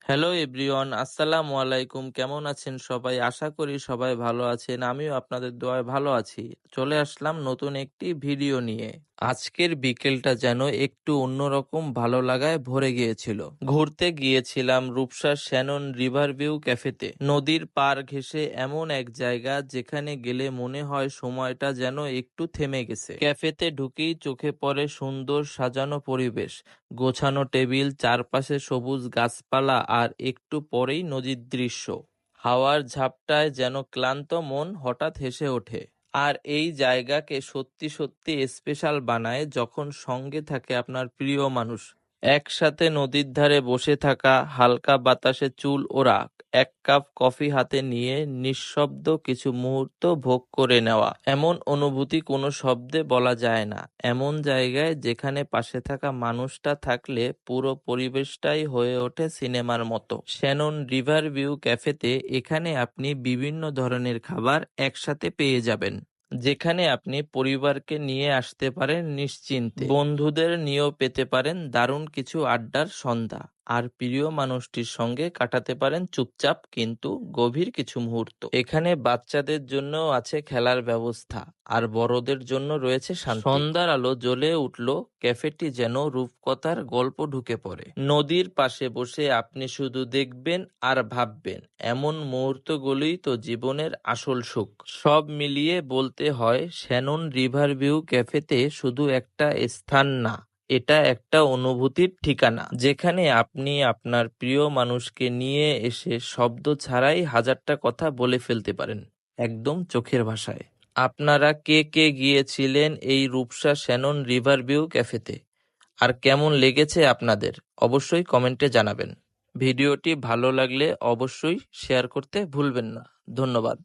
Hello everyone, আসসালামু আলাইকুম। কেমন আছেন সবাই? আশা করি সবাই ভালো আছেন। আমিও আপনাদের দোয়ায় ভালো আছি। চলে আসলাম নতুন একটি ভিডিও নিয়ে। আজকের বিকেলটা যেন একটু অন্যরকম ভালো লাগায় ভরে গিয়েছিল। ঘুরতে গিয়েছিলাম রূপসা শ্যানন রিভার ভিউ ক্যাফেতে। নদীর পার ঘেঁষে এমন এক জায়গা যেখানে গেলে মনে হয় সময়টা যেন একটু থেমে গেছে। ক্যাফেতে ঢুকেই চোখে পড়ে সুন্দর সাজানো পরিবেশ, গোছানো টেবিল, চারপাশে সবুজ গাছপালা আর একটু পরেই নদীর দৃশ্য। হাওয়ার ঝাপটায় যেন ক্লান্ত মন হঠাৎ হেসে ওঠে। আর এই জায়গাকে সত্যি সত্যি স্পেশাল বানায় যখন সঙ্গে থাকে আপনার প্রিয় মানুষ। একসাথে নদীর ধারে বসে থাকা, হালকা বাতাসে চুল ওড়া, এক কাপ কফি হাতে নিয়ে নিঃশব্দ কিছু মুহূর্ত ভোগ করে নেওয়া, এমন অনুভূতি কোনো শব্দে বলা যায় না। এমন জায়গায় যেখানে পাশে থাকা মানুষটা থাকলে পুরো পরিবেশটাই হয়ে ওঠে সিনেমার মতো। শ্যানন রিভার ভিউ ক্যাফেতে এখানে আপনি বিভিন্ন ধরনের খাবার একসাথে পেয়ে যাবেন, যেখানে আপনি পরিবারকে নিয়ে আসতে পারেন নিশ্চিন্তে, বন্ধুদের নিয়েও পেতে পারেন দারুণ কিছু আড্ডার সন্ধ্যা, আর প্রিয় মানুষটির সঙ্গে কাটাতে পারেন চুপচাপ কিন্তু গভীর কিছু মুহূর্ত। এখানে বাচ্চাদের জন্য আছে খেলার ব্যবস্থা, আর বড়দের জন্য রয়েছে শান্তি। সন্ধ্যার আলো জ্বলে উঠল, ক্যাফেটি যেন রূপকথার গল্প ঢুকে পড়ে। নদীর পাশে বসে আপনি শুধু দেখবেন আর ভাববেন, এমন মুহূর্তগুলোই তো জীবনের আসল সুখ। সব মিলিয়ে বলতে হয়, শ্যানন রিভার ভিউ ক্যাফেতে শুধু একটা স্থান না, এটা একটা অনুভূতির ঠিকানা, যেখানে আপনি আপনার প্রিয় মানুষকে নিয়ে এসে শব্দ ছাড়াই হাজারটা কথা বলে ফেলতে পারেন, একদম চোখের ভাষায়। আপনারা কে কে গিয়েছিলেন এই রূপসা শ্যানন রিভার ভিউ ক্যাফেতে, আর কেমন লেগেছে আপনাদের? অবশ্যই কমেন্টে জানাবেন। ভিডিওটি ভালো লাগলে অবশ্যই শেয়ার করতে ভুলবেন না। ধন্যবাদ।